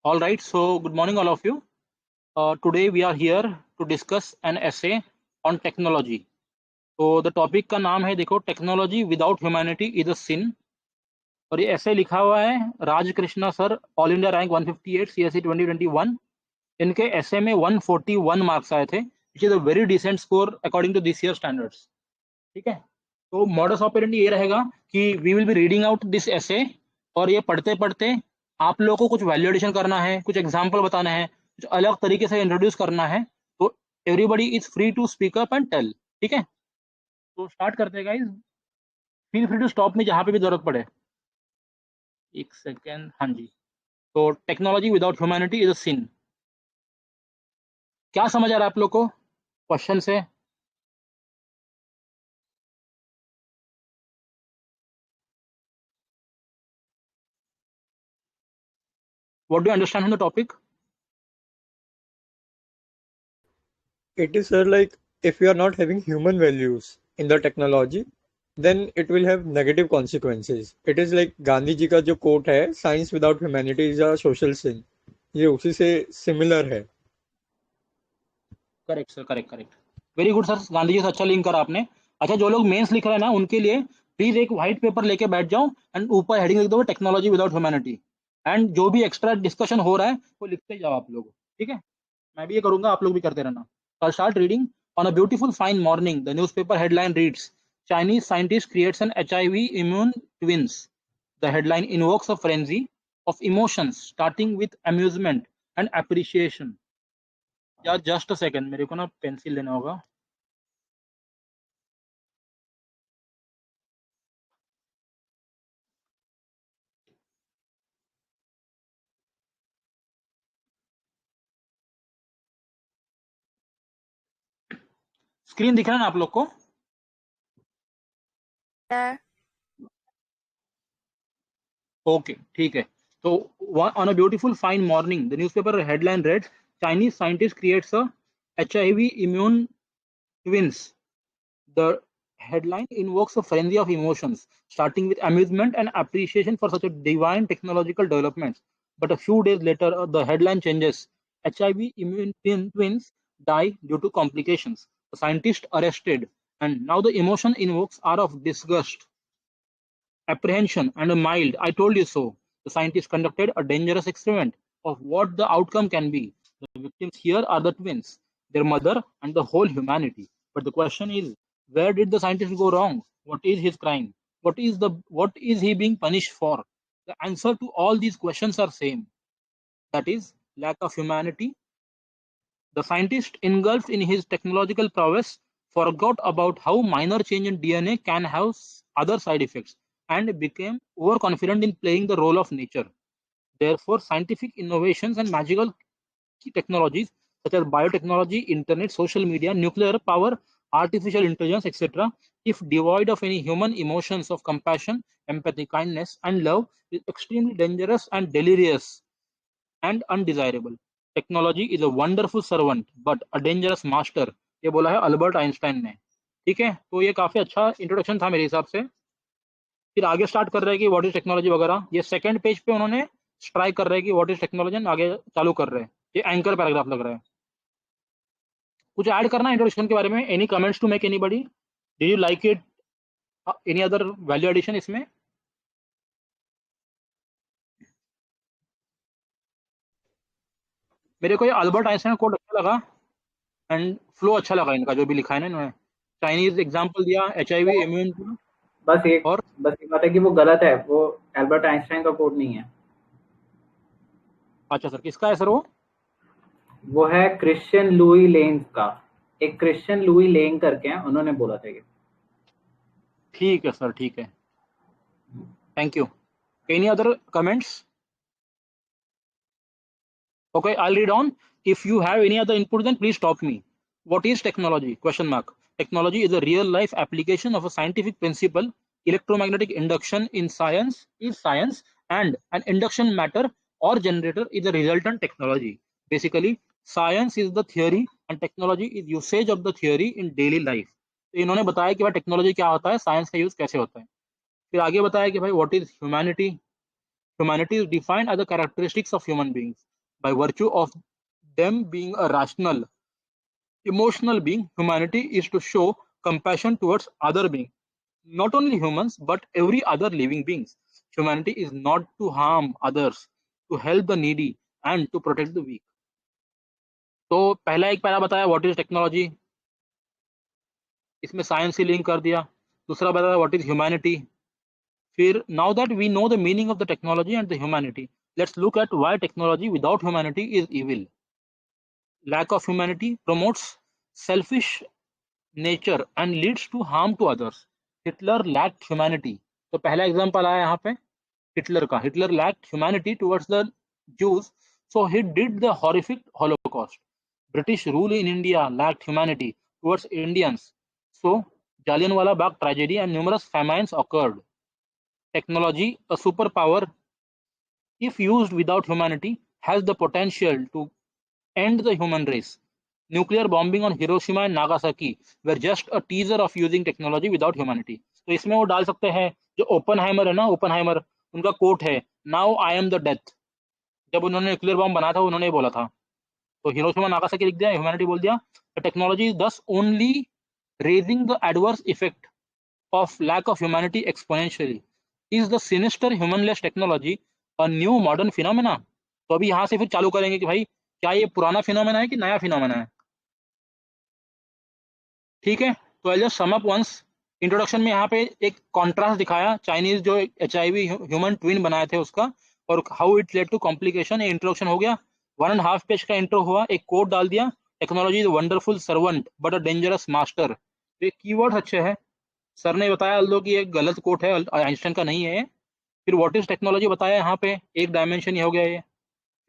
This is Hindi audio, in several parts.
All right, so good morning, all of you. Today we are here to discuss an essay on technology. तो द टॉपिक का नाम है, देखो, technology without humanity is a sin. और ये ऐसे लिखा हुआ है Raj Krishna sir, all India rank 158 CSC 2021। इनके ऐसे में 141 मार्क्स आए थे, which is a very decent score according to this year standards. ठीक है, तो मॉडस ऑपरेंडी ये रहेगा कि we will be reading out this essay, और ये पढ़ते पढ़ते आप लोगों को कुछ वैल्यू एडिशन करना है, कुछ एग्जाम्पल बताना है, कुछ अलग तरीके से इंट्रोड्यूस करना है। तो everybody is free to speak up and tell. ठीक है, तो स्टार्ट करते हैं guys. Feel free to stop में जहां पे भी जरूरत पड़े। एक सेकेंड, हाँ जी। तो technology without humanity is a sin. क्या समझ आ रहा है आप लोग को क्वेश्चन से? What do understand from the topic? It is, sir, like if we are not having human values in the technology, then it will have negative consequences. It is like Gandhi ji का जो कोट है, science without humanity is a social sin, ये उसी से सिमिलर है। Correct sir, correct correct, very good sir. Gandhi ji से अच्छा लिंक करा आपने। अच्छा, जो लोग मेंस लिख रहे हैं ना, उनके लिए प्लीज एक व्हाइट पेपर लेके बैठ जाओ एंड ऊपर हेडिंग लिख दो टेक्नोलॉजी विदाउट ह्यूमैनिटी। एंड जो भी एक्स्ट्रा डिस्कशन हो रहा है वो लिखते जाओ आप लोग। ठीक है, मैं भी ये करूंगा, आप लोग भी करते रहना। I'll start reading. On a beautiful fine morning, the newspaper headline reads, Chinese scientist creates an HIV immune twins. The headline invokes a frenzy of emotions, starting with amusement and appreciation. यार जस्ट अ सेकंड, मेरे को ना पेंसिल लेना होगा। स्क्रीन दिख रहा है ना आप लोग को? ओके, ठीक है। तो on a beautiful fine morning, the newspaper headline reads, Chinese scientist creates a HIV immune twins. The headline invokes a frenzy of emotions, starting with amusement and appreciation for such a divine technological development. But a few days later, the headline changes. HIV immune twins die due to complications. The scientist arrested, and now the emotion invokes are of disgust, apprehension, and a mild "I told you so." The scientists conducted a dangerous experiment of what the outcome can be. The victims here are the twins, their mother, and the whole humanity. But the question is, where did the scientist go wrong? What is his crime? What is he being punished for? The answer to all these questions are same. That is lack of humanity. The scientist, engulfed in his technological prowess, forgot about how minor change in DNA can have other side effects and became overconfident in playing the role of nature. Therefore, scientific innovations and magical technologies such as biotechnology, internet, social media, nuclear power, artificial intelligence, etc., if devoid of any human emotions of compassion, empathy, kindness, and love, is extremely dangerous and delirious and undesirable. Technology is a wonderful servant but a dangerous master, ये बोला है अल्बर्ट आइंस्टाइन ने। ठीक है, तो ये काफी अच्छा इंट्रोडक्शन था मेरे हिसाब से। फिर आगे स्टार्ट कर रहे हैं कि व्हाट इज टेक्नोलॉजी वगैरह। ये सेकंड पेज पे उन्होंने स्ट्राइक कर रहे हैं कि व्हाट इज टेक्नोलॉजी, आगे चालू कर रहे हैं। ये एंकर पैराग्राफ लग रहा है। कुछ ऐड करना इंट्रोडक्शन के बारे में? Any comments to make anybody? Did you like it? Any other value addition इसमें? मेरे को ये अल्बर्ट आइंस्टाइन का कोड अच्छा लगा एंड फ्लो अच्छा लगा इनका, जो भी लिखा है ना इन्होंने। चाइनीज एग्जांपल दिया, HIV इम्यून। बस एक और बात है कि वो गलत है, वो एल्बर्ट आइंस्टाइन का कोड नहीं है। अच्छा सर, किसका है सर वो है क्रिश्चियन लुई लेंग का। एक क्रिश्चियन लुई लेंग करके हैं, उन्होंने बोला था ये। ठीक है सर, ठीक है, thank you. Any other comments? Okay, I'll read on. If you have any other input, then please stop me. What is technology? Question mark. Technology is a real life application of a scientific principle. Electromagnetic induction in science is science, and an induction matter or generator is a resultant technology. Basically, science is the theory and technology is usage of the theory in daily life. तो इन्होंने बताया कि भाई टेक्नोलॉजी क्या होता है, साइंस का यूज कैसे होता है। फिर आगे बताया कि भाई what is humanity. Humanity is defined as the characteristics of human beings. By virtue of them being a rational, emotional being, humanity is to show compassion towards other beings, not only humans but every other living beings. Humanity is not to harm others, to help the needy and to protect the weak. तो पहला एक पैरा बताया व्हाट इज टेक्नोलॉजी, इसमें साइंस ही लिंक कर दिया. दूसरा बताया व्हाट इज ह्यूमैनिटी. फिर now that we know the meaning of the technology and the humanity, let's look at why technology without humanity is evil. Lack of humanity promotes selfish nature and leads to harm to others. Hitler lacked humanity. तो पहला एग्जांपल आया यहाँ पे हिटलर का. Hitler lacked humanity towards the Jews, so he did the horrific Holocaust. British rule in India lacked humanity towards Indians, so Jallianwala Bagh tragedy and numerous famines occurred. Technology, a superpower, if used without humanity, has the potential to end the human race. Nuclear bombing on Hiroshima and Nagasaki were just a teaser of using technology without humanity. तो इसमें वो डाल सकते हैं जो ओपनहाइमर है ना, ओपनहाइमर उनका कोट है now I am the death. जब उन्होंने न्यूक्लियर बॉम्ब बनाया था उन्होंने बोला था. तो हिरोशिमा नागासाकी लिख दिया, ह्यूमैनिटी बोल दिया. टेक्नोलॉजी इज दस only raising the adverse effect of lack of humanity exponentially. Is the sinister humanless technology a new modern phenomena? तो अभी यहाँ से फिर चालू करेंगे कि भाई क्या ये पुराना फिनोमेना है कि नया फिनोमेना है. ठीक है, तो I just sum up once. Introduction में यहाँ पे एक कॉन्ट्रास्ट दिखाया चाइनीज जो HIV ह्यूमन ट्विन बनाए थे उसका, और how it led to complication. ये इंट्रोडक्शन हो गया. 1.5 पेज का इंट्रो हुआ, एक कोड डाल दिया, technology is wonderful servant but a dangerous master. ये कीवर्ड अच्छे हैं. सर ने बताया अल्दो कि एक गलत कोट है, आइंस्टाइन का नहीं है. फिर व्हाट इज टेक्नोलॉजी बताया, यहाँ पे एक डायमेंशन ये हो गया ये.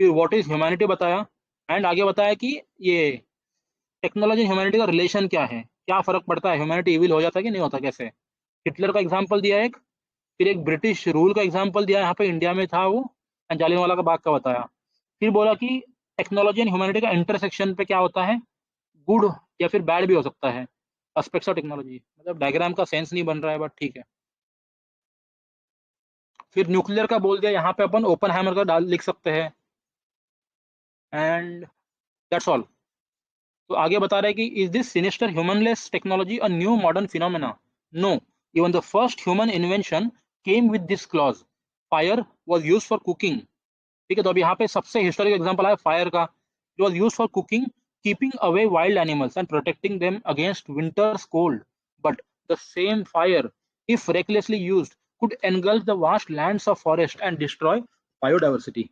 फिर व्हाट इज ह्यूमैनिटी बताया, एंड आगे बताया कि ये टेक्नोलॉजी ह्यूमैनिटी का रिलेशन क्या है, क्या फर्क पड़ता है, ह्यूमैनिटी इविल हो जाता है कि नहीं होता, कैसे. हिटलर का एग्जाम्पल दिया एक, फिर एक ब्रिटिश रूल का एग्जाम्पल दिया, यहाँ पे इंडिया में था वो, एंड जालियनवाला का बाग का बताया. फिर बोला कि टेक्नोलॉजी एंड ह्यूमैनिटी का इंटरसेक्शन पे क्या होता है, गुड या फिर बैड भी हो सकता है. एस्पेक्ट्स ऑफ टेक्नोलॉजी, मतलब डायग्राम का सेंस नहीं बन रहा है बट ठीक है. फिर न्यूक्लियर का बोल दिया, यहाँ पे अपन ओपनहाइमर का डाल लिख सकते हैं, एंड दैट्स ऑल. तो आगे बता रहे हैं कि is this sinister humanless technology a new modern phenomena? No, even the first human invention came with this clause. Fire was used for cooking. ठीक है, तो अभी यहाँ पे सबसे हिस्टोरिकल एग्जांपल है फायर का. It was used for cooking, keeping away wild animals and protecting them against winter's cold. But the same fire, if recklessly used, could engulf the vast lands of forest and destroy biodiversity.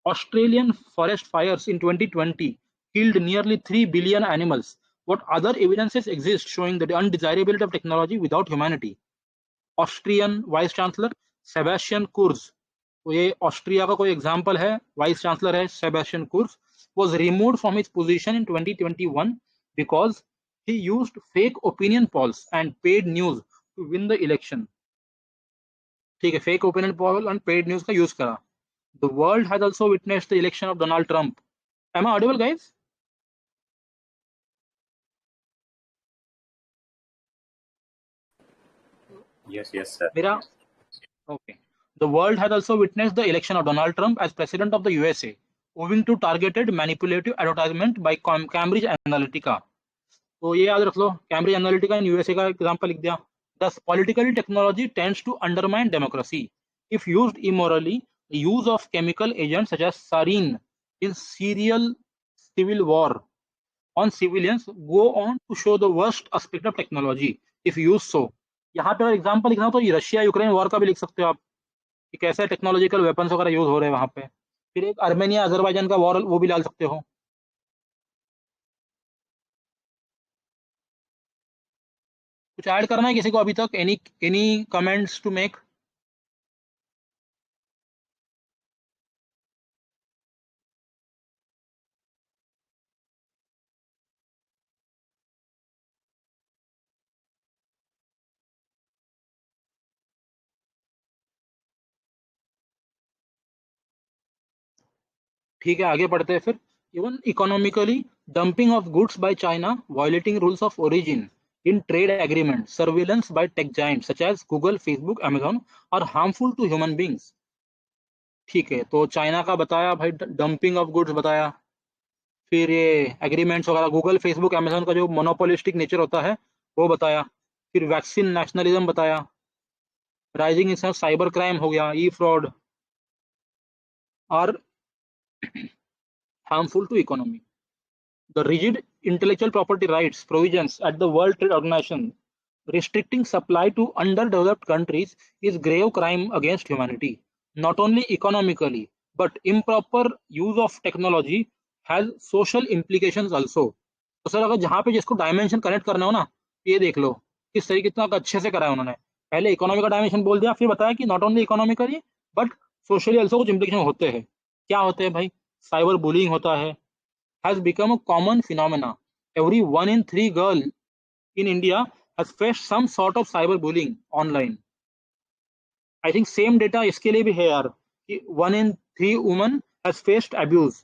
Australian forest fires in 2020 killed nearly 3 billion animals. What other evidences exist showing the undesirability of technology without humanity? Austrian Vice Chancellor Sebastian Kurz, तो ये ऑस्ट्रिया का कोई एग्जाम्पल है, वाइस चांसलर है Sebastian कुर्ज, was removed from his position in 2021 because he used fake opinion polls and paid news to win the election. ठीक है, fake opinion poll and paid news का यूज करा. The world has also witnessed the election of Donald Trump. Am I audible, guys? Yes, sir. मेरा okay. The world has also witnessed the election of Donald Trump as president of the USA, owing to targeted manipulative advertisement by Cambridge Analytica. तो ये याद रख लो, कैम्ब्रिज एनालिटिका इन यूएसए का एग्जांपल लिख दिया. Thus, political technology tends to undermine democracy. If used immorally, the use of chemical agents such as sarin in serial civil war on civilians go on to show the worst aspect of technology if used so. यहाँ पे अगर एग्जांपल लिखना हो तो ये रशिया यूक्रेन वॉर का भी लिख सकते हो आप कि कैसे टेक्नोलॉजिकल वेपन्स वगैरह यूज हो रहे हैं वहां पे. फिर एक आर्मेनिया अजरबैजान का वॉर, वो भी डाल सकते हो. कुछ ऐड करना है किसी को अभी तक, एनी कमेंट्स टू मेक? ठीक है, आगे बढ़ते हैं फिर. Even economically, dumping of goods by China violating rules of origin in trade agreement, surveillance by tech giants such as Google, Facebook, Amazon are harmful to human beings. ठीक है, तो चाइना का बताया भाई, डंपिंग ऑफ गुड्स बताया, फिर ये एग्रीमेंट्स वगैरह, गूगल फेसबुक अमेजोन का जो मोनोपोलिस्टिक नेचर होता है वो बताया, फिर वैक्सीन नेशनलिज्म बताया, राइजिंग इन साइबर क्राइम हो गया, e fraud are harmful to economy. The rigid intellectual property rights provisions at the World Trade Organization restricting supply to underdeveloped countries is grave crime against humanity. Not only economically, but improper use of technology has social implications also. तो सर अगर जहाँ पे जिसको डायमेंशन कनेक्ट करना हो ना, ये देख लो किस तरीके कितना अच्छे से करा है उन्होंने। पहले इकोनॉमी का डायमेंशन बोल दिया, फिर बताया कि not only economically but socially also कुछ इम्प्लीकेशन होते हैं। क्या होते हैं भाई? साइबर बुलिंग होता है, has become a common phenomena. Every 1 in 3 girl in India has faced some sort of cyberbullying online. I think same data इसके लिए भी है यार कि 1 in 3 women has faced abuse.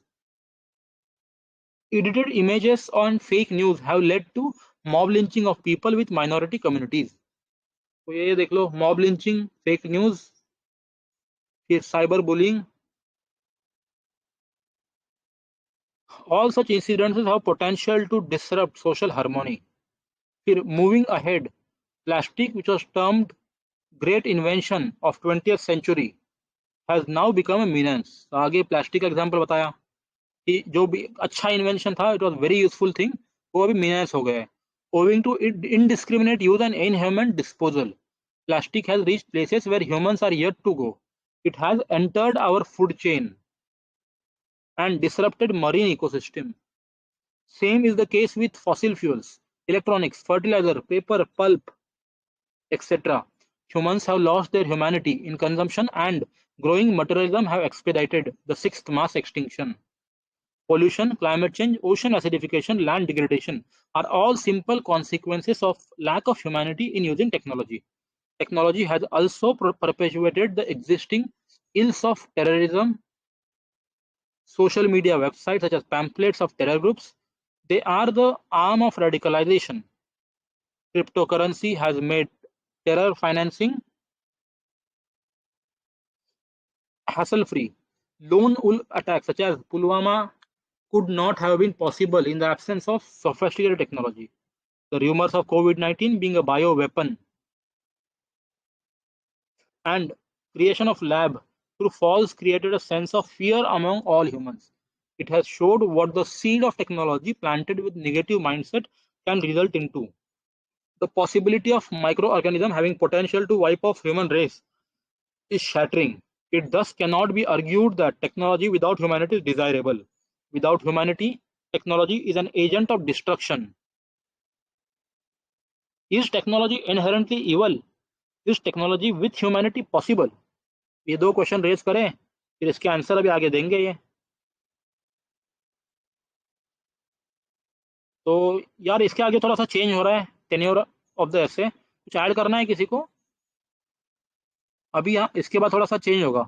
Edited images on fake news have led to mob lynching of people with minority communities. तो ये देख लो, mob lynching, fake news, फिर cyber bullying. All such incidences have potential to disrupt social harmony. फिर moving ahead, plastic, which was termed great invention of 20th century, has now become a menace. तो आगे प्लास्टिक का एग्जांपल बताया कि जो भी अच्छा इन्वेंशन था, it was very useful thing, वो अभी मीनास हो गया है owing to indiscriminate use and inhuman disposal. Plastic has reached places where humans are yet to go. It has entered our food chain and disrupted marine ecosystem. Same is the case with fossil fuels, electronics, fertilizer, paper, pulp, etc. Humans have lost their humanity in consumption, and growing materialism have expedited the sixth mass extinction. Pollution, climate change, ocean acidification, land degradation are all simple consequences of lack of humanity in using technology. Technology has also perpetuated the existing ills of terrorism, social media websites such as pamphlets of terror groups. They are the arm of radicalization. Cryptocurrency has made terror financing hassle-free. Lone wolf attacks such as Pulwama could not have been possible in the absence of sophisticated technology. The rumors of COVID-19 being a bioweapon and creation of lab through false created a sense of fear among all humans. It has showed what the seed of technology planted with negative mindset can result into. The possibility of microorganism having potential to wipe off human race is shattering. It thus cannot be argued that technology without humanity is desirable. Without humanity, technology is an agent of destruction. Is technology inherently evil? Is technology with humanity possible? ये दो क्वेश्चन रेज करें, फिर इसके आंसर अभी आगे देंगे ये। तो यार इसके आगे थोड़ा सा चेंज हो रहा है टेन्योर ऑफ द एसे, कुछ ऐड करना है किसी को? अभी यहाँ इसके बाद थोड़ा सा चेंज होगा,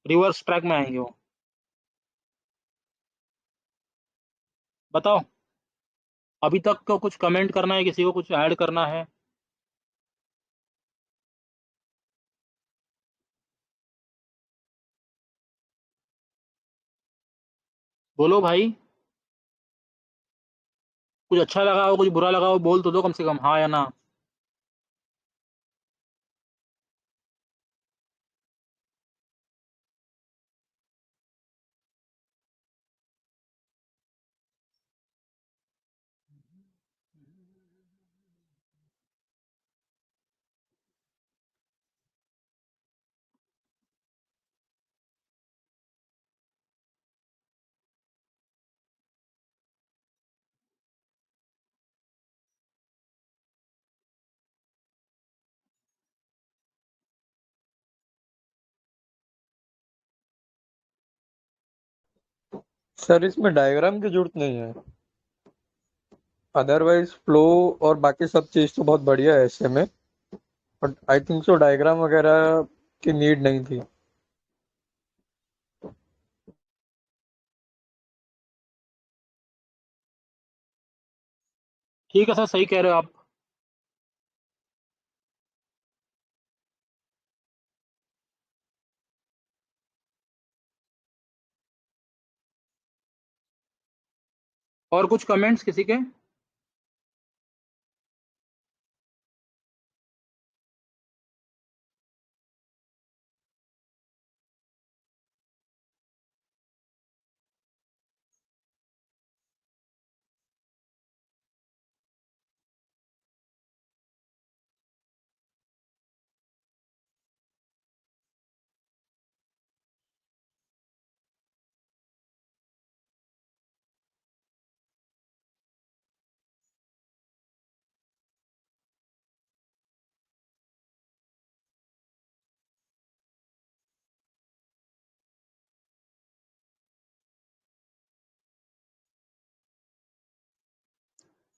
रिवर्स ट्रैक में आएंगे वो। बताओ, अभी तक को कुछ कमेंट करना है किसी को, कुछ ऐड करना है? बोलो भाई, कुछ अच्छा लगा हो, कुछ बुरा लगा हो, बोल तो दो कम से कम, हाँ या ना। सर इसमें डायग्राम की जरूरत नहीं है, अदरवाइज फ्लो और बाकी सब चीज तो बहुत बढ़िया है ऐसे में, but I think so diagram वगैरह की नीड नहीं थी। ठीक है सर, सही कह रहे हो आप। और कुछ कमेंट्स किसी के?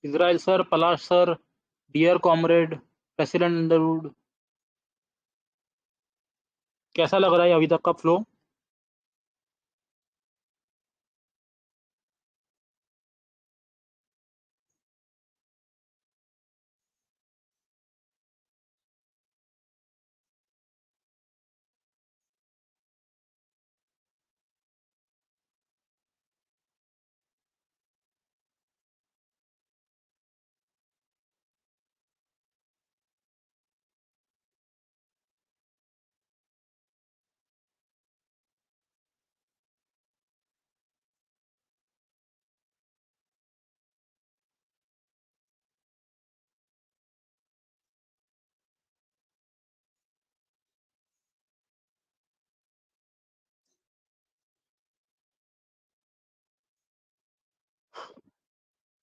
Israel sir, Palash sir, dear comrade, President Underwood, कैसा लग रहा है अभी तक का फ्लो?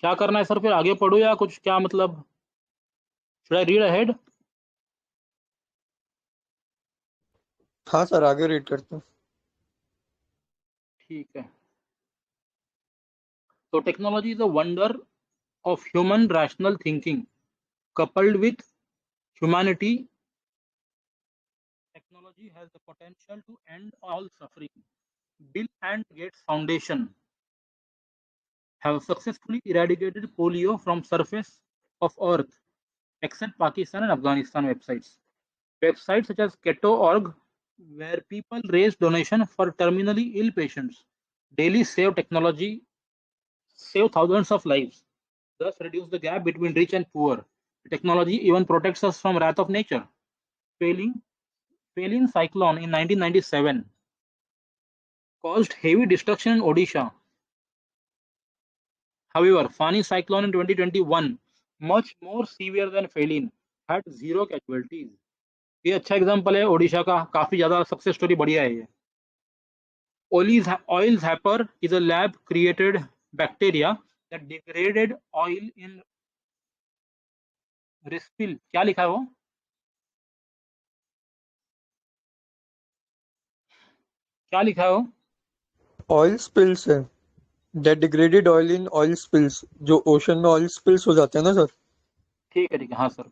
क्या करना है सर, फिर आगे पढ़ो या कुछ, क्या मतलब, शुड आई रीड अहेड? हाँ सर, आगे रीड करते हैं। ठीक है। तो technology is a wonder of human rational thinking coupled with humanity. Technology has the potential to end all suffering. Bill and Gates Foundation have successfully eradicated polio from surface of earth except Pakistan and Afghanistan websites. Websites such as keto.org, where people raise donation for terminally ill patients, daily save thousands of lives, thus reduce the gap between rich and poor. Technology even protects us from wrath of nature. Failing Failing cyclone in 1997 caused heavy destruction in Odisha. However, Fani cyclone in 2021, much more severe than Failing, had zero casualties. ये अच्छा एग्जांपल है ओडिशा का, काफी ज्यादा सक्सेस स्टोरी बढ़िया है ये. Oil's Happer is a lab created bacteria that degraded oil in Rispil. क्या लिखा है वो? क्या लिखा है वो? ऑयल स्पिल्स है, that degraded oil in oil spills, जो ओशन में ऑयल स्पिल्स हो जाते हैं ना सर। ठीक है हाँ sir.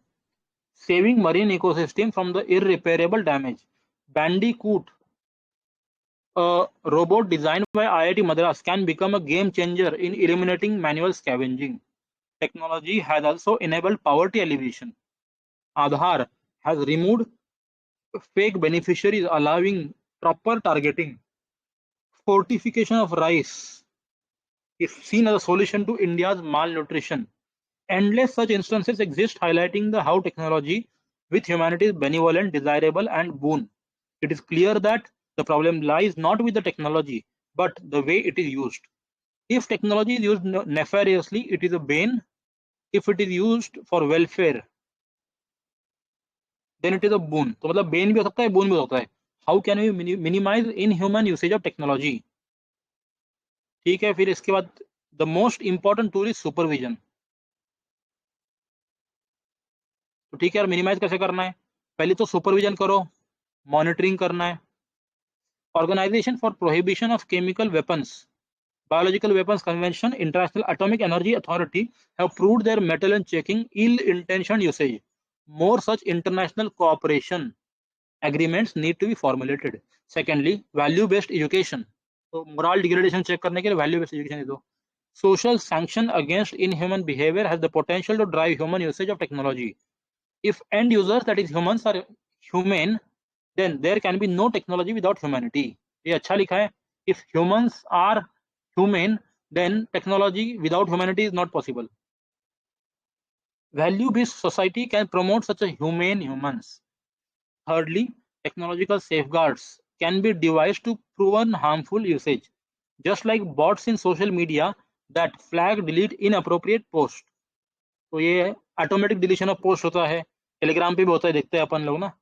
Saving marine ecosystem from the irreparable damage. Bandicoot, a robot designed by IIT Madras, can become a game changer in eliminating manual scavenging. Technology has also enabled poverty alleviation. Aadhaar has removed fake beneficiaries, allowing proper targeting. Fortification of rice is seen as a solution to India's malnutrition. Endless such instances exist, highlighting the how technology with humanity is benevolent, desirable, and boon. It is clear that the problem lies not with the technology, but the way it is used. If technology is used nefariously, it is a bane. If it is used for welfare, then it is a boon. तो मतलब bane भी हो सकता है, boon भी हो सकता है. How can we minimize inhuman usage of technology? ठीक है, फिर इसके बाद the most important tool is supervision. तो ठीक है यार, मिनिमाइज कैसे करना है? पहले तो सुपरविजन करो, मॉनिटरिंग करना है. Organisation for prohibition of chemical weapons, Biological Weapons Convention, International Atomic Energy Authority have proved their metal and checking ill-intentioned usage. More such international cooperation agreements need to be formulated. Secondly, value-based education. तो moral degradation check करने के लिए value-based education दे दो. Social sanction against inhuman behavior has the potential to drive human usage of technology. If end users, that is humans, are humane, then there can be no technology without humanity. ये अच्छा लिखा है. If humans are humane, then technology without humanity is not possible. Value-based society can promote such a humane humans. Thirdly, technological safeguards can be devised to prevent harmful usage, just like bots in social media that flag delete inappropriate post. तो ये ऑटोमेटिक डिलीशन ऑफ पोस्ट होता है, टेलीग्राम पे भी होता है, देखते हैं अपन लोग ना.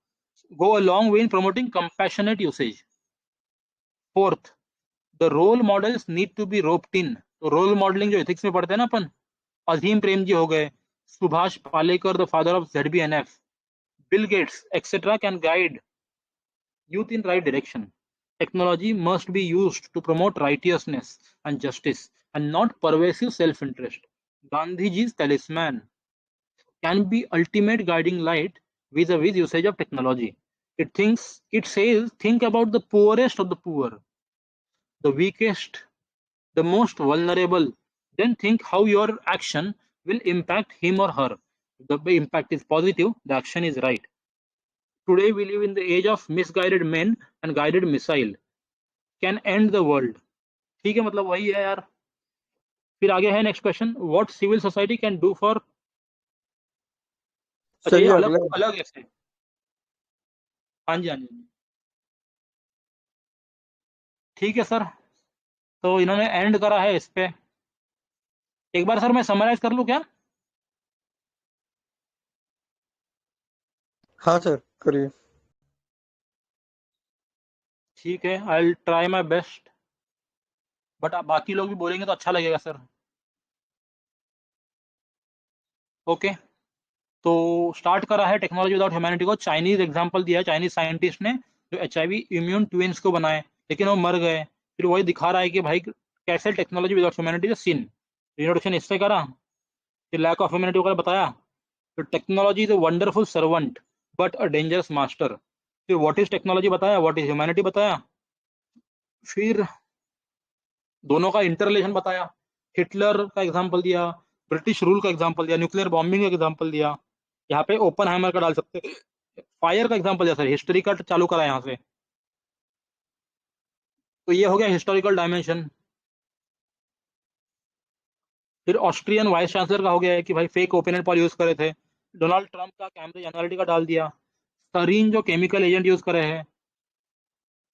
Go a long way in promoting compassionate usage. Fourth, the role models need to be roped in. तो रोल मॉडलिंग जो एथिक्स में पढ़ते हैं ना अपन, अजीम प्रेम जी हो गए, Subhash Palekar the father of ZBNF, Bill Gates, etc. can guide youth in right direction. Technology must be used to promote righteousness and justice and not pervasive self-interest. Gandhiji's talisman can be ultimate guiding light vis-a-vis usage of technology. It says, think about the poorest of the poor, the weakest, the most vulnerable. Then think how your action will impact him or her. If the impact is positive, the action is right. Today we live in the age of misguided men and guided missile can end the world. ठीक है, मतलब वही है यार. फिर आगे है next question, what civil society can do for. अच्छा ये अलग अलग ऐसे. हाँ जी हाँ जी ठीक है सर. तो इन्होंने एंड करा है इस पे. एक बार सर मैं समराइज कर लूं क्या? हाँ सर करिए. ठीक है, I will try my best, but आप बाकी लोग भी बोलेंगे तो अच्छा लगेगा सर. ओके तो स्टार्ट करा है टेक्नोलॉजी विदाउट ह्यूमैनिटी को. चाइनीज एग्जांपल दिया है, चाइनीज साइंटिस्ट ने जो HIV इम्यून ट्विंस को बनाए, लेकिन वो मर गए. फिर वही दिखा रहा है कि भाई कैसे technology without humanity is sin. Introduction इससे करा, फिर लैक ऑफ ह्यूमैनिटी वगैरह बताया. फिर technology is a wonderful servant but a dangerous master. फिर व्हाट इज टेक्नोलॉजी बताया, व्हाट इज ह्यूमैनिटी बताया. फिर दोनों का इंटर रिलेशन बताया. हिटलर का एग्जाम्पल दिया, ब्रिटिश रूल का एग्जाम्पल दिया, न्यूक्लियर बॉम्बिंग का एग्जाम्पल दिया. यहाँ पे ओपन हैमर का डाल सकते हैं, फायर का एग्जाम्पल दिया सर, हिस्ट्री का चालू करा यहाँ से. तो ये हो गया हिस्टोरिकल डायमेंशन. फिर ऑस्ट्रियन वाइस चांसलर का हो गया है कि भाई फेक ओपिनियन पोल यूज करे थे. डोनाल्ड ट्रंप का कैम्ब्रिज एनालिटिका डाल दिया. सरीन जो केमिकल एजेंट यूज करे हैं.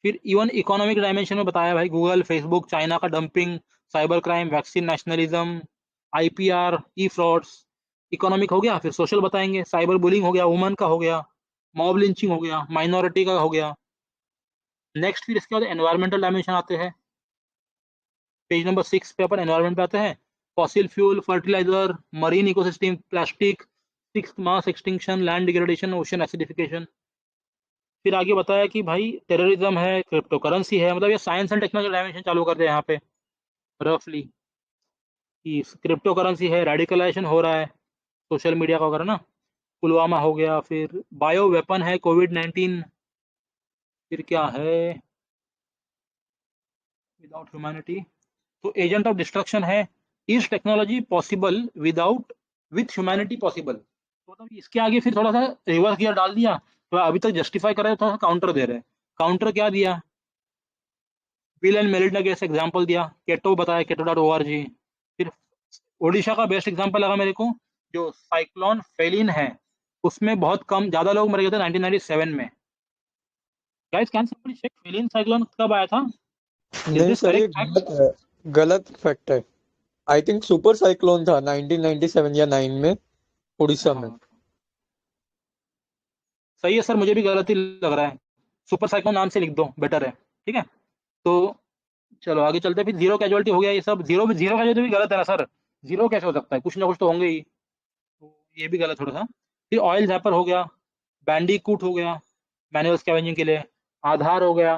फिर इवन इकोनॉमिक डायमेंशन में बताया भाई गूगल, फेसबुक, चाइना का dumping, cyber crime, vaccine nationalism, IPR, ई फ्रॉड्स. इकोनॉमिक हो गया. फिर सोशल बताएंगे, साइबर बुलिंग हो गया, वुमन का हो गया, मॉब लिंचिंग हो गया, माइनॉरिटी का हो गया. नेक्स्ट फिर इसके बाद एनवायरमेंटल डायमेंशन आते हैं. पेज नंबर 6 पे अपन एनवायरमेंट पे आते हैं. Fossil fuel, fertiliser, marine ecosystem, plastic, sixth mass extinction, land degradation, ocean acidification. फिर आगे बताया कि भाई टेररिज्म है, क्रिप्टो करेंसी है. मतलब ये साइंस एंड टेक्नोलॉजी डायमेंशन चालू करते हैं यहाँ पे रफली, कि क्रिप्टो करेंसी है, रेडिकलाइजेशन हो रहा है सोशल मीडिया का वगैरह ना. पुलवामा हो गया. फिर बायो वेपन है, COVID-19. फिर क्या है विदाउट ह्यूमैनिटी, तो एजेंट ऑफ डिस्ट्रक्शन है. Is technology possible without with humanity possible. तो मतलब इसके आगे फिर थोड़ा सा रिवर्स गियर डाल दिया. तो अभी तक जस्टिफाई कर रहे हैं, थोड़ा सा काउंटर दे रहे हैं. काउंटर क्या दिया, bill and Melinda Gates example दिया, केटो बताया, keto.org. फिर ओडिशा का बेस्ट एग्जांपल लगा मेरे को, जो साइक्लोन फेलिन है, उसमें बहुत कम, ज्यादा लोग मर गए थे 1997 में. Guys can somebody check Phailin cyclone कब आया था? नहीं सर ये गलत फैक्ट है. आई थिंक सुपर साइक्लोन था 1997 या 9 में उड़ीसा में. सही है सर, मुझे भी गलत ही लग रहा है. सुपर साइक्लोन नाम से लिख दो, बेटर है. ठीक है, तो चलो आगे चलते हैं. फिर जीरो कैजुअलिटी हो गया. ये सब जीरो कैजुअलिटी भी गलत है ना सर. जीरो कैसे हो सकता है, कुछ ना कुछ तो होंगे ही, तो ये भी गलत थोड़ा सा. फिर ऑयल जैपर हो गया, बैंडीकूट हो गया मैनुअल स्कैवेंजिंग के लिए, आधार हो गया.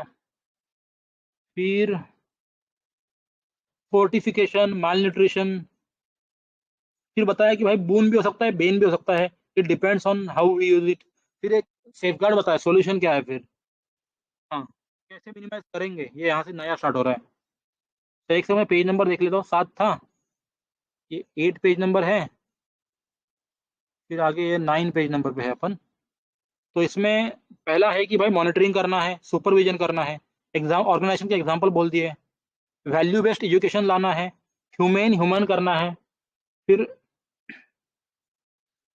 फिर फोर्टिफिकेशन, माल न्यूट्रिशन. फिर बताया कि भाई बून भी हो सकता है, बेन भी हो सकता है, it depends on how we use it. फिर एक सेफगार्ड बताया, सॉल्यूशन क्या है. फिर हाँ कैसे मिनिमाइज करेंगे, ये यहाँ से नया स्टार्ट हो रहा है. तो एक समय पेज नंबर देख लेता हूँ, 7 था, ये 8 पेज नंबर है. फिर आगे ये 9 पेज नंबर पे है अपन. तो इसमें पहला है कि भाई मॉनिटरिंग करना है, सुपरविजन करना है, एग्जाम ऑर्गेनाइजेशन के एग्जाम्पल बोल दिए, वैल्यू बेस्ड एजुकेशन लाना है, ह्यूमन करना है, फिर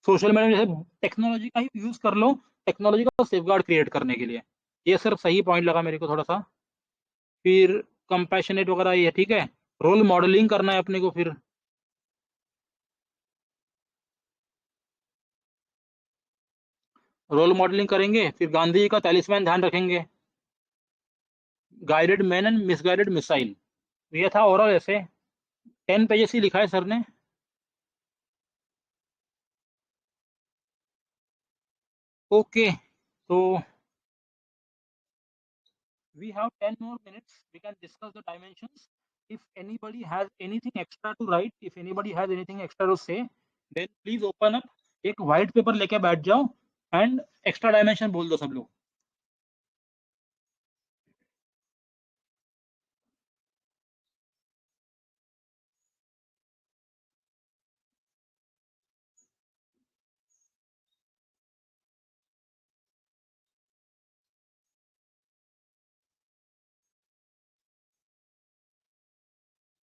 सोशल मीडिया में जैसे टेक्नोलॉजी का ही यूज़ कर लो, टेक्नोलॉजी का सेफगार्ड क्रिएट करने के लिए। ये सर सही पॉइंट लगा मेरे को थोड़ा-सा। फिर कंपैशनेट वगैरह ये ठीक है, रोल मॉडलिंग करना है अपने को फिर। रोल मॉडलिंग करेंगे, फिर गांधी जी का तैलीस्मान ध्यान रखेंगे। Guided man and misguided missile, ये था ओवरऑल ऐसे 10 पेजेस ही लिखा है सर ने। ओके, तो we have 10 more minutes. We can discuss the dimensions. If anybody has anything extra to write, if anybody has anything extra to say, then please open up. एक white paper लेके बैठ जाओ and extra dimension बोल दो सब लोग।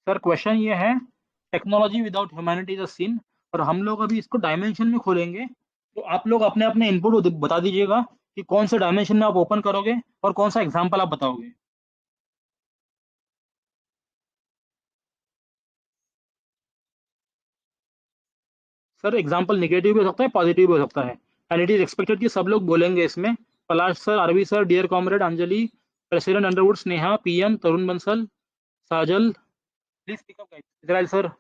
सर क्वेश्चन ये है, technology without humanity is a sin, और हम लोग अभी इसको डायमेंशन में खोलेंगे। तो आप लोग अपने अपने इनपुट बता दीजिएगा कि कौन से डायमेंशन में आप ओपन करोगे और कौन सा एग्जाम्पल आप बताओगे। सर एग्जाम्पल निगेटिव भी हो सकता है, पॉजिटिव भी हो सकता है, एंड इट इज एक्सपेक्टेड कि सब लोग बोलेंगे इसमें। Palash sir, RV sir, dear comrade Anjali, president Underwood, Sneha, PM Tarun Bansal, Sajal, please speak up guys. Israel sir.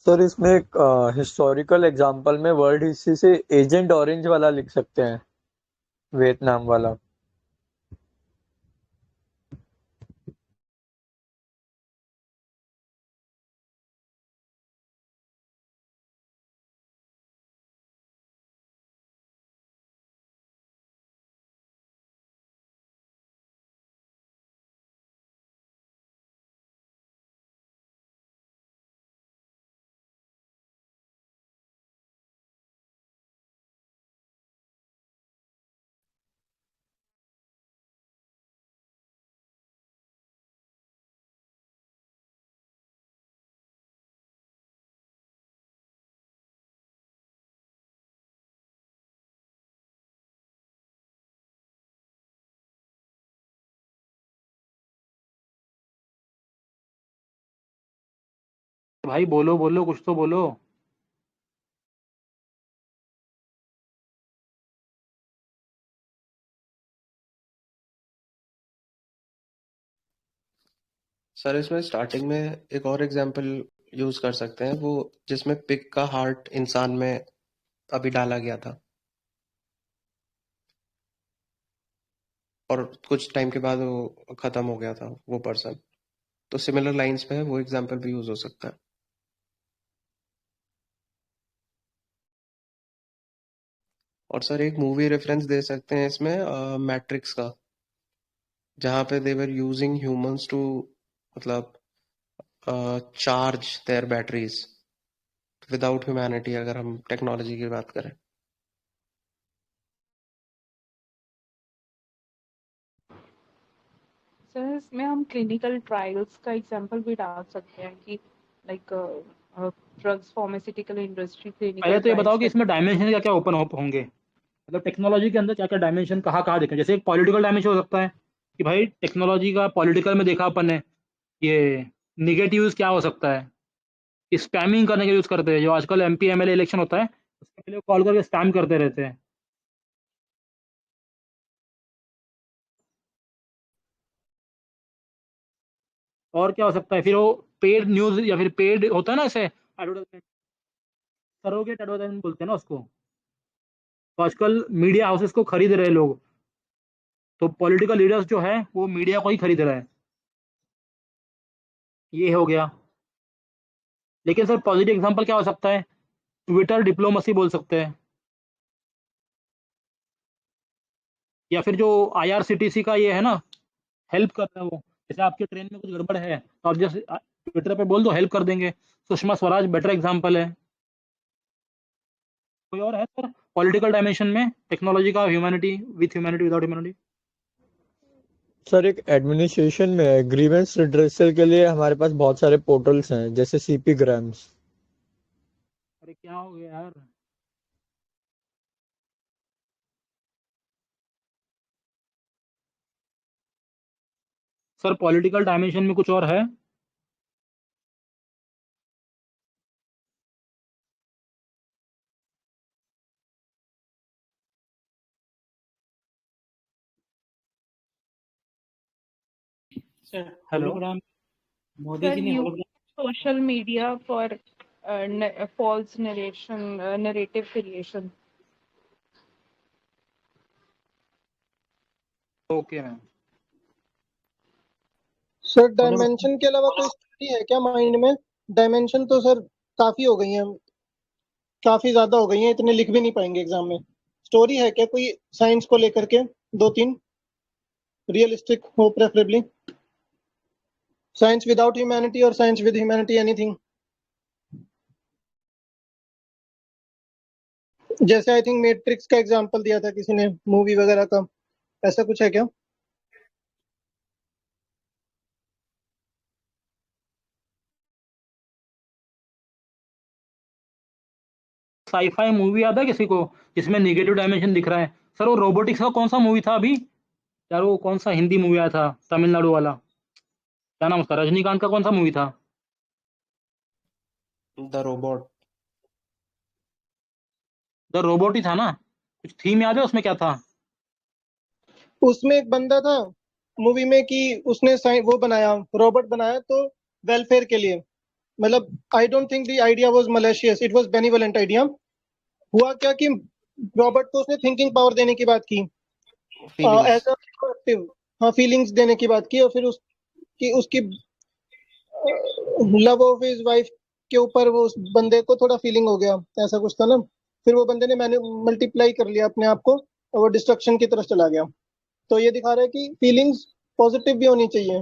Sir इसमें एक हिस्टोरिकल एग्जांपल में वर्ल्ड हिस्ट्री से एजेंट ऑरेंज वाला लिख सकते हैं, वियतनाम वाला। भाई बोलो बोलो, कुछ तो बोलो। सर इसमें स्टार्टिंग में एक और एग्जांपल यूज कर सकते हैं, वो जिसमें पिग का हार्ट इंसान में अभी डाला गया था और कुछ टाइम के बाद वो खत्म हो गया था वो पर्सन। तो सिमिलर लाइंस पे है, वो एग्जांपल भी यूज हो सकता है। और सर एक मूवी रेफरेंस दे सकते हैं इसमें, मैट्रिक्स का, जहाँ पे they were using humans to, मतलब charge their batteries without humanity, अगर हम टेक्नोलॉजी की बात करें। सर इसमें हम क्लिनिकल ट्रायल्स का एग्जांपल भी डाल सकते हैं कि लाइक ड्रग्स फार्मास्यूटिकल इंडस्ट्री पहले क्लिनिकल तो ये बताओ ट्रायल्स कि इसमें करती है। डायमेंशन क्या क्या ओपन होंगे, मतलब टेक्नोलॉजी के अंदर क्या क्या डायमेंशन कहाँ कहाँ देखें। जैसे एक पॉलिटिकल डायमेंशन हो सकता है कि भाई टेक्नोलॉजी का पॉलिटिकल में देखा अपन ने, ये निगेटिव क्या हो सकता है, स्पैमिंग करने के यूज करते हैं। जो आजकल एमपी एमएलए इलेक्शन होता है, उसके पहले कॉल करके स्पैम करते रहते हैं। और क्या हो सकता है फिर, वो पेड न्यूज या फिर पेड होता है ना, ऐसे एडवर्टाइजमेंट, सरोगेट एडवर्टाइजमेंट बोलते हैं ना उसको। तो आजकल मीडिया हाउसेस को खरीद रहे हैं लोग, तो पॉलिटिकल लीडर्स जो है वो मीडिया को ही खरीद रहा है, ये हो गया। लेकिन सर पॉजिटिव एग्जांपल क्या हो सकता है? ट्विटर डिप्लोमेसी बोल सकते हैं, या फिर जो आईआरसीटीसी का ये है ना, हेल्प कर रहा है वो। जैसे आपके ट्रेन में कुछ गड़बड़ है तो आप जैसे ट्विटर पे बोल दो, हेल्प कर देंगे। सुषमा स्वराज बेटर एग्जांपल है। कोई और है सर पॉलिटिकल डायमेंशन में टेक्नोलॉजी का, humanity with humanity without humanity? Sir एक एडमिनिस्ट्रेशन में ग्रीवेंस रिड्रेसल के लिए हमारे पास बहुत सारे पोर्टल्स हैं, जैसे सीपी ग्राम्स। अरे क्या हो गया यार? सर पॉलिटिकल डायमेंशन में कुछ और है? Sir hello hologram, Modi Sir, जी ने use hologram social media for false narrative creation. Okay ma'am. Sir hologram dimension के अलावा कोई स्टोरी है क्या माइंड में? डायमेंशन तो सर काफी हो गई हैं, काफी ज्यादा हो गई हैं, इतने लिख भी नहीं पाएंगे एग्जाम में। स्टोरी है क्या कोई साइंस को लेकर के? दो तीन रियलिस्टिक हो प्रेफरेबली, साइंस विदाउट ह्यूमैनिटी और साइंस विद ह्यूमैनिटी, एनीथिंग। जैसे आई थिंक मैट्रिक्स का एग्जांपल दिया था किसी ने, मूवी वगैरह का, ऐसा कुछ है क्या? साईफाई मूवी याद है किसी को जिसमें नेगेटिव डायमेंशन दिख रहा है? सर वो रोबोटिक्स का कौन सा मूवी था अभी यार? वो कौन सा हिंदी मूवी आया था तमिलनाडु वाला, क्या नाम उसका, रजनीकांत का कौन सा मूवी था? The robot. द रोबोट ही था ना? कुछ थीम याद है उसमें क्या था? उसमें एक बंदा था मूवी में कि उसने वो बनाया, रोबोट बनाया तो वेलफेयर के लिए, मतलब I don't think the idea was malicious, it was benevolent idea. हुआ क्या कि रॉबर्ट को उसने थिंकिंग पावर देने की बात की, फीलिंग्स। एज अ प्रोडक्टिव, हाँ फीलिंग्स देने की बात की, और फिर उसकी उसकी लव ऑफ हिज वाइफ के ऊपर वो उस बंदे को थोड़ा फीलिंग हो गया, ऐसा कुछ था ना। फिर वो बंदे ने मैंने मल्टीप्लाई कर लिया अपने आप को और वो डिस्ट्रक्शन की तरफ चला गया। तो ये दिखा रहा है कि फीलिंग्स पॉजिटिव भी होनी चाहिए,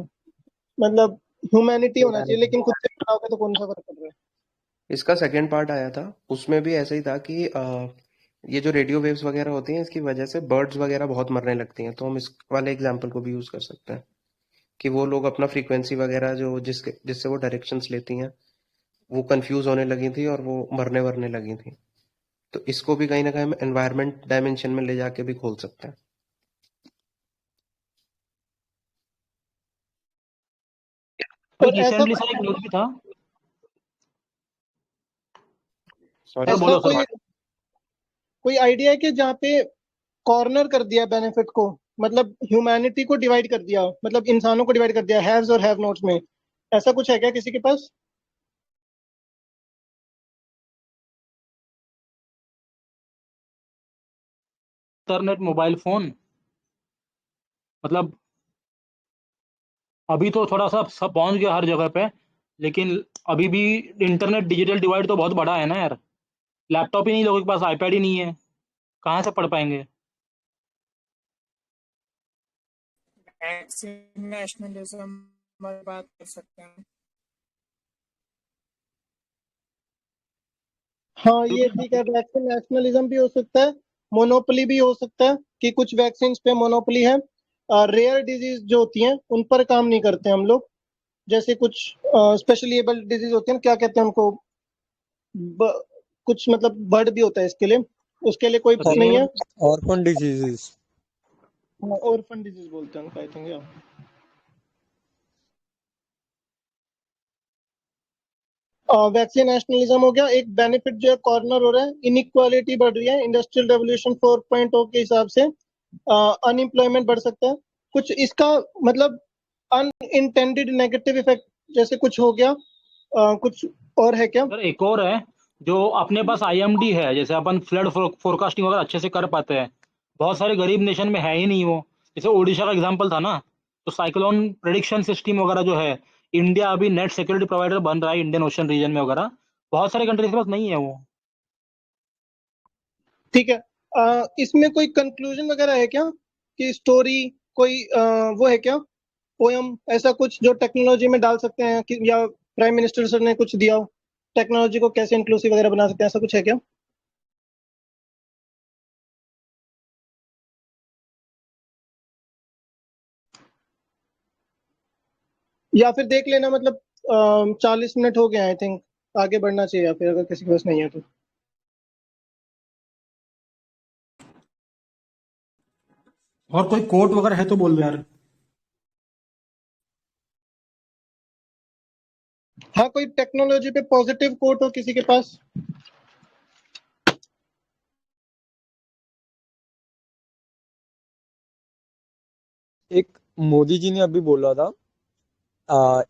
मतलब ह्यूमैनिटी होना चाहिए, लेकिन खुद से बनाओगे तो कौन सा फर्क पड़ रहा है। इसका सेकंड पार्ट आया था, उसमें भी ऐसा ही था कि ये जो रेडियो वेव्स वगैरह होती हैं इसकी वजह से बर्ड्स वगैरह बहुत मरने लगती हैं, तो हम इस वाले एग्जांपल को भी यूज कर सकते हैं कि वो लोग अपना फ्रीक्वेंसी वगैरह जो जिससे वो डायरेक्शंस लेती हैं वो कंफ्यूज होने लगी थी और वो मरने वरने लगी थी। तो इसको भी कहीं ना कहीं हम एनवायरनमेंट डायमेंशन में ले जाके भी खोल सकते हैं। और ऐसा रिसेंटली सर एक न्यूज भी था। सॉरी। सर ऐसा बोलो सर। कोई कोई आइडिया है कि जहाँ पे कॉर्नर कर दिया बेनिफिट को, मतलब ह्यूमैनिटी को डिवाइड कर दिया, मतलब इंसानों को डिवाइड कर दिया हैव्स और हैव नॉट्स में, ऐसा कुछ है क्या किसी के पास? इंटरनेट, मोबाइल फोन, मतलब अभी तो थोड़ा सा सब पहुंच गया हर जगह पे, लेकिन अभी भी इंटरनेट डिजिटल डिवाइड तो बहुत बड़ा है ना यार। लैपटॉप ही नहीं, लोगों के पास आईपैड ही नहीं है, कहाँ से पढ़ पाएंगे? वैक्सीन नेशनलिज्म पर बात कर सकते हैं। हाँ ये ठीक है, वैक्सीन नेशनलिज्म भी हो सकता है, मोनोपोली भी हो सकता है कि कुछ वैक्सीन पे मोनोपोली है। रेयर डिजीज जो होती हैं उन पर काम नहीं करते हम लोग, जैसे कुछ स्पेशली एबल्ड डिजीज होती है ना, क्या कहते हैं उनको, ब, कुछ मतलब बर्ड भी होता है इसके लिए, उसके लिए कोई नहीं है। Orphan diseases. ऑर्फन डिजीज बोलते हैं उनको, आई थिंक। वैक्सीन नेशनलिज्म हो गया एक बेनिफिट, जो है कॉर्नर हो रहा है, इनइक्वालिटी बढ़ रही है इंडस्ट्रियल रेवोल्यूशन 4.0 के हिसाब से, अनएम्प्लॉयमेंट बढ़ सकता है कुछ इसका, मतलब अनइंटेंडेड नेगेटिव इफेक्ट जैसे कुछ हो गया, कुछ और है क्या? सर एक और है, जो अपने पास आईएमडी है, जैसे अपन फ्लड फोरकास्टिंग वगैरह अच्छे से कर पाते हैं, बहुत सारे गरीब नेशन में है ही नहीं वो। जैसे ओडिशा का एग्जांपल था ना, तो साइक्लोन प्रिडिक्शन सिस्टम वगैरह जो है, इंडिया अभी नेट सिक्योरिटी प्रोवाइडर बन रहा है इंडियन ओशन रीजन में वगैरह, बहुत सारे कंट्रीज के पास नहीं है वो। ठीक है। इसमें कोई कंक्लूजन वगैरह है क्या कि स्टोरी कोई वो है क्या, पोयम ऐसा कुछ जो टेक्नोलॉजी में डाल सकते हैं कि, या प्राइम मिनिस्टर सर ने कुछ दिया हो टेक्नोलॉजी को कैसे इंक्लूसिव वगैरह बना सकते हैं, ऐसा कुछ है क्या? या फिर देख लेना, मतलब 40 मिनट हो गए आई थिंक, आगे बढ़ना चाहिए, या फिर अगर किसी के पास नहीं है तो। और कोई कोट वगैरह है तो बोल दो यार। हाँ, कोई टेक्नोलॉजी पे पॉजिटिव कोट हो किसी के पास? एक मोदी जी ने अभी बोला था,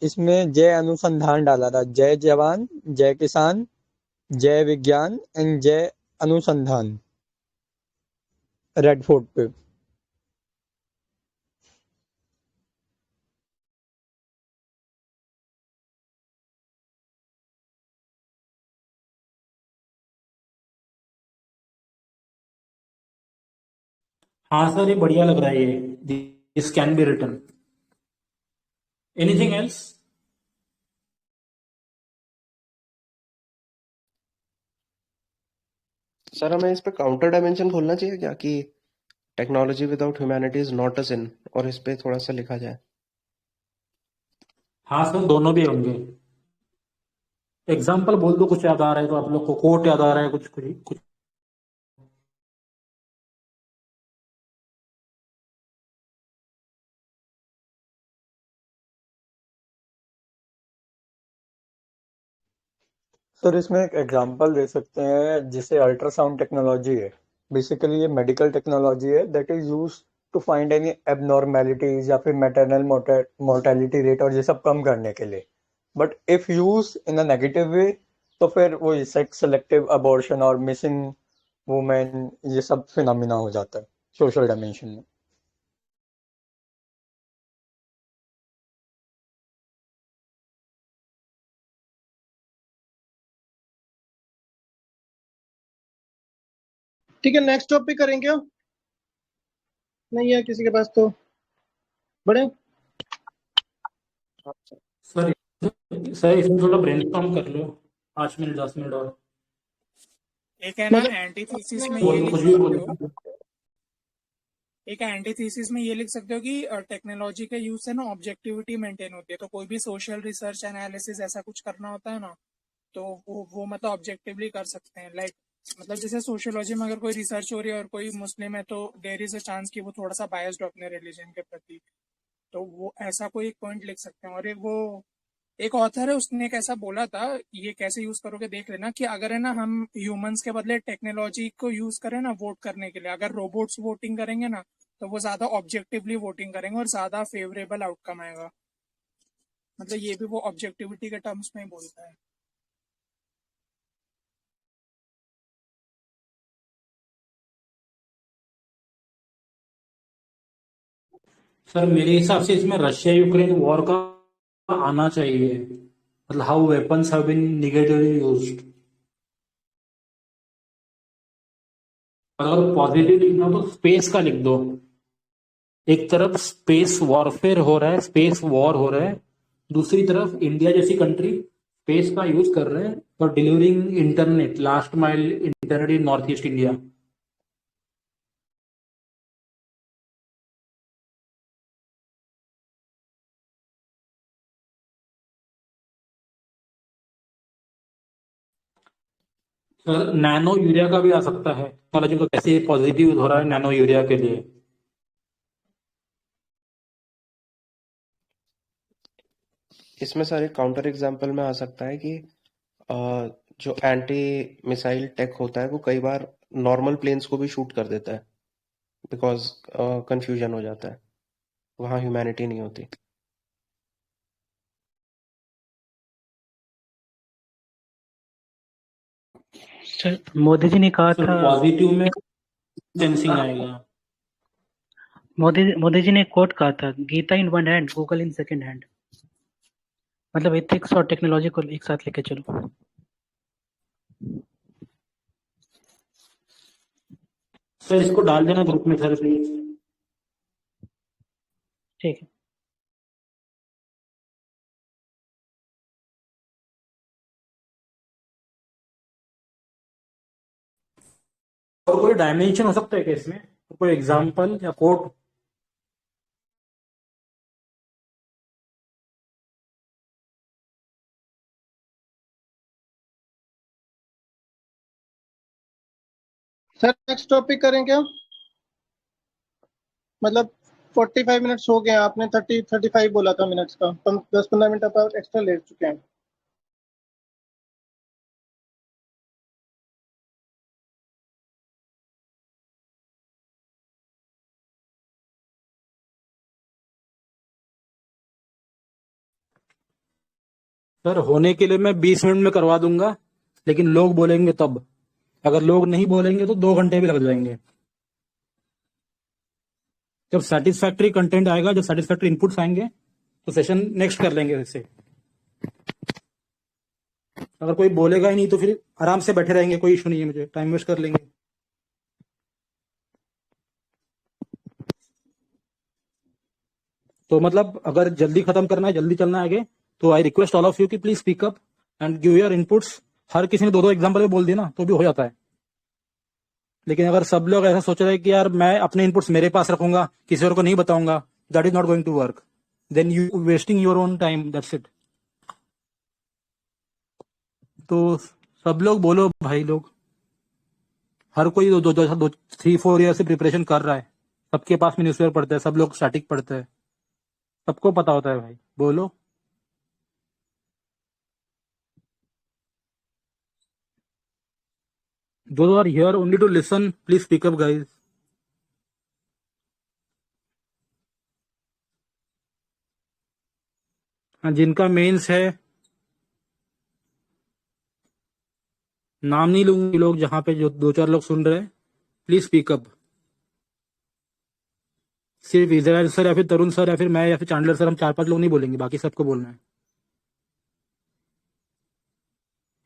इसमें जय अनुसंधान डाला था, जय जवान, जय किसान, जय विज्ञान एंड जय अनुसंधान, रेड फोर्ट पे। हाँ सर, ये बढ़िया लग रहा है ये, this can be written. Anything else? Sir हमें इस पे काउंटर डायमेंशन खोलना चाहिए क्या, कि technology without humanity is not a sin, और इस पे थोड़ा सा लिखा जाए। हाँ सर, दोनों भी होंगे। एग्जाम्पल बोल दो, कुछ याद आ रहा है तो आप लोग को, कोट याद आ रहा है कुछ कुछ कुछ। सर इसमें एक एग्जांपल दे सकते हैं, जिसे अल्ट्रासाउंड टेक्नोलॉजी है। बेसिकली ये मेडिकल टेक्नोलॉजी है that is use to find any abnormalities या फिर मैटरनल मोर्टेलिटी रेट और ये सब कम करने के लिए। But if use in a negative way, तो फिर वो सेक्स सेलेक्टिव अबॉर्शन और मिसिंग वुमेन, ये सब फिनोमिना हो जाता है सोशल डायमेंशन में। ठीक है, नेक्स्ट टॉपिक करेंगे क्या? नहीं है किसी के पास तो बड़े। सर सर इसमें थोड़ा ब्रेनस्टॉर्म कर लो, 5 मिनट 10 मिनट और। एक है ना मतलब एंटीथीसिस में बोल ये दो, लिख कुछ भी सकते हो, बोलो। एक एंटीथीसिस में ये लिख सकते हो कि टेक्नोलॉजी के यूज से ना ऑब्जेक्टिविटी मेंटेन होती है। तो कोई भी सोशल रिसर्च एनालिसिस ऐसा कुछ करना होता है ना, तो वो मतलब ऑब्जेक्टिवली कर सकते हैं। लाइक मतलब जैसे सोशियोलॉजी में अगर कोई रिसर्च हो रही है और कोई मुस्लिम है, तो देयर इज अ चांस कि वो थोड़ा सा बायस्ड हो अपने रिलीजन के प्रति। तो वो ऐसा कोई एक पॉइंट लिख सकते हैं। और एक ऑथर है, उसने एक ऐसा बोला था, ये कैसे यूज करोगे देख लेना, कि अगर है ना हम ह्यूमंस के बदले टेक्नोलॉजी को यूज करें ना वोट करने के लिए, अगर रोबोट्स वोटिंग करेंगे ना, तो वो ज्यादा ऑब्जेक्टिवली वोटिंग करेंगे और ज्यादा फेवरेबल आउटकम आएगा। मतलब ये भी वो ऑब्जेक्टिविटी के टर्म्स में ही बोलता है। सर मेरे हिसाब से इसमें रशिया यूक्रेन वॉर का आना चाहिए, मतलब how weapons have been negatively used. अगर पॉजिटिव लिखना हो तो स्पेस का लिख दो। एक तरफ स्पेस वॉरफेयर हो रहा है, स्पेस वॉर हो रहा है, दूसरी तरफ इंडिया जैसी कंट्री स्पेस का यूज कर रहे हैं for delivering internet, last mile internet in north east India. Sir nano urea का भी आ सकता है, टेक्नोलॉजी को कैसे पॉजिटिव यूज हो रहा है नैनो यूरिया के लिए। इसमें सर एक काउंटर एग्जांपल में आ सकता है कि अ, जो एंटी मिसाइल टेक होता है वो कई बार नॉर्मल प्लेन्स को भी शूट कर देता है, बिकॉज कंफ्यूजन हो जाता है, वहाँ ह्यूमैनिटी नहीं होती। सर मोदी जी ने कहा सर था, पॉजिटिव में सेंसिंग आएगा। मोदी जी ने कोट कहा था, Gita in one hand Google in second hand. मतलब एथिक्स और टेक्नोलॉजी को एक साथ लेके चलो। सर इसको डाल देना ग्रुप में सर प्लीज। ठीक है। और कोई डायमेंशन हो सकता है क्या इसमें, कोई एग्जांपल या कोड? सर नेक्स्ट टॉपिक करें क्या? मतलब 45 मिनट्स हो गए हैं, आपने 35 बोला था मिनट्स का, 10-15 मिनट आप एक्स्ट्रा ले चुके हैं। सर होने के लिए मैं 20 मिनट में करवा दूंगा, लेकिन लोग बोलेंगे तब। अगर लोग नहीं बोलेंगे तो 2 घंटे भी लग जाएंगे। जब सेटिस्फैक्ट्री कंटेंट आएगा, जब सेटिस्फैक्ट्री इनपुट्स आएंगे तो सेशन नेक्स्ट कर लेंगे इससे। अगर कोई बोलेगा ही नहीं तो फिर आराम से बैठे रहेंगे, कोई इशू नहीं है, मुझे टाइम वेस्ट कर लेंगे। तो मतलब अगर जल्दी खत्म करना है, जल्दी चलना है आगे, तो I request all of you कि please speak up and give your inputs. हर किसी ने 2-2 एग्जाम्पल बोल दिया ना तो भी हो जाता है, लेकिन अगर सब लोग ऐसा सोच रहे हैं कि यार मैं अपने इनपुट्स मेरे पास रखूंगा, किसी और को नहीं बताऊंगा, that is not going to work. Then you wasting your own time, that's it. तो सब लोग बोलो भाई लोग। हर कोई 3-4 ईयर से प्रिपरेशन कर रहा है, सबके पास में न्यूज़पेपर पढ़ते हैं, सब लोग स्टैटिक पढ़ते हैं, सबको पता होता है भाई, बोलो। Those who are here only to listen, please speak up, guys. हाँ, जिनका मेंस है, नाम नहीं लूंगी, लोग जहां पे जो 2-4 लोग सुन रहे हैं, प्लीज स्पीक अप। सिर्फ इजराइल सर या फिर तरुण सर या फिर मैं या फिर चांडलर सर, हम 4-5 लोग नहीं बोलेंगे, बाकी सबको बोलना है।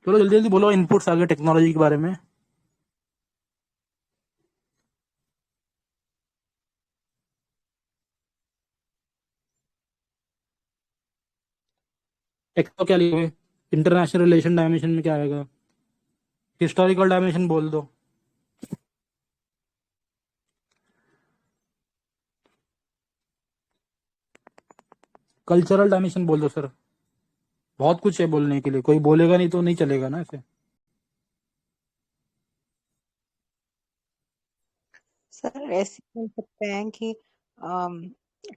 चलो जल्दी जल्दी बोलो इनपुट्स आगे टेक्नोलॉजी के बारे में। एक तो क्या लिखे, इंटरनेशनल रिलेशन डायमेंशन में क्या आएगा, हिस्टोरिकल डायमेंशन बोल दो, कल्चरल डायमेंशन बोल दो सर। बहुत कुछ है बोलने के लिए, कोई बोलेगा नहीं तो नहीं चलेगा ना ऐसे। सर ऐसे बोल सकते हैं कि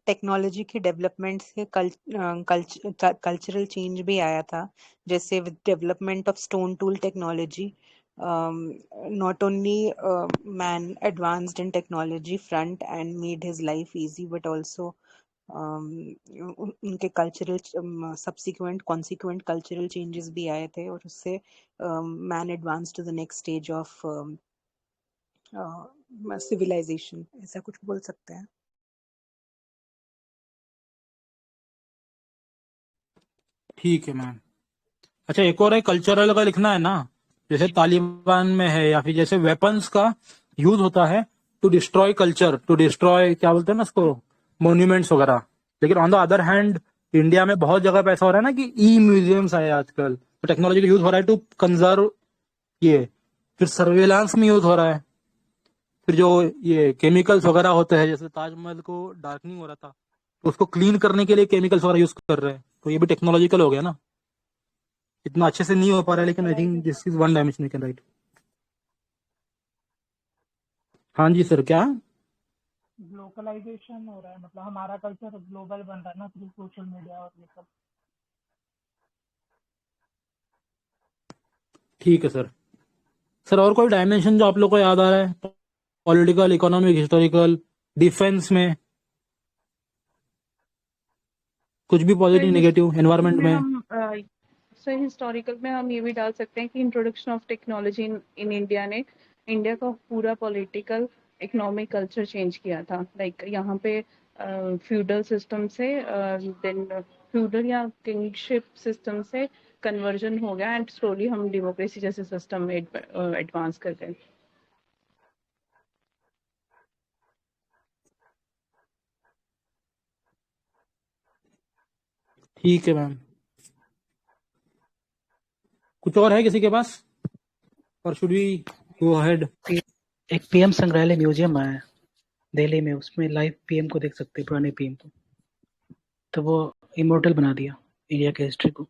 टेक्नोलॉजी की डेवलपमेंट से कल्चरल चेंज भी आया था, जैसे with development of stone tool technology, not only man advanced in technology front and made his life easy, but also उनके cultural subsequent consequent cultural changes भी आए थे, और उससे man advance to the next stage of civilisation, ऐसा कुछ बोल सकते हैं। ठीक है मैम। अच्छा एक और है, कल्चरल का लिखना है ना, जैसे तालिबान में है, या फिर जैसे वेपन्स का यूज होता है to destroy culture, to destroy क्या बोलते हैं ना इसको, मॉन्यूमेंट्स वगैरह। लेकिन on the other hand India में बहुत जगह पे ऐसा हो रहा है ना कि ई म्यूजियम्स आए आजकल, तो टेक्नोलॉजी का यूज हो रहा है टू कंजर्व ये, फिर सर्वेलांस में यूज हो रहा है, फिर जो ये केमिकल्स वगैरह होते हैं, जैसे ताजमहल को डार्कनिंग हो रहा था तो उसको क्लीन करने के लिए केमिकल्स वगैरह यूज कर रहे हैं, तो ये भी टेक्नोलॉजिकल हो गया ना। इतना अच्छे से नहीं हो पा रहा है, लेकिन I think this is one dimension we can write. हाँ जी सर, क्या? ग्लोबलाइजेशन हो रहा है, मतलब हमारा कल्चर ग्लोबल बन रहा है ना थ्रू सोशल मीडिया और ये सब। ठीक है सर। सर और कोई डायमेंशन जो आप लोग को याद आ रहा है, पॉलिटिकल, इकोनॉमिक, हिस्टोरिकल, डिफेंस में, कुछ भी सर पॉजिटिव ये नेगेटिव, एनवायरमेंट इसमें में? हम से हिस्टोरिकल में हम ये भी डाल सकते हैं कि introduction of technology in India ने इंडिया का पूरा पॉलिटिकल इकोनॉमिक कल्चर चेंज किया था। लाइक यहाँ पे फ्यूडल सिस्टम से देन फ्यूडल या किंगशिप सिस्टम से कन्वर्जन हो गया एंड स्लोली हम डेमोक्रेसी जैसे सिस्टम में एडवांस कर गए। ठीक है मैम, कुछ और है किसी के पास, और शुड वी गो अहेड? एक पीएम संग्रहालय म्यूजियम आया है दिल्ली में, उसमें लाइव पीएम को देख सकते हैं, पुराने पीएम को। तो वो इमोर्टल बना दिया इंडिया के हिस्ट्री को।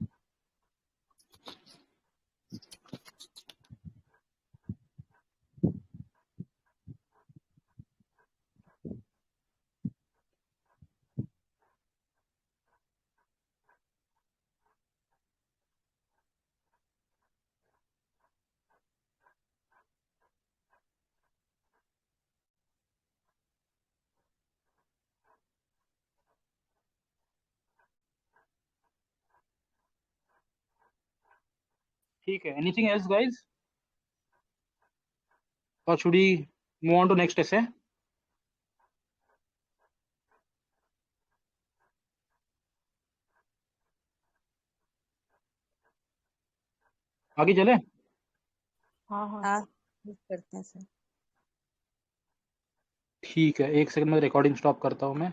ठीक है, एनीथिंग एल्स गाइस, और should we move on to next ऐसे? आगे चले? हाँ हाँ हाँ करते हैं सर। ठीक है, एक सेकंड में रिकॉर्डिंग स्टॉप करता हूँ मैं।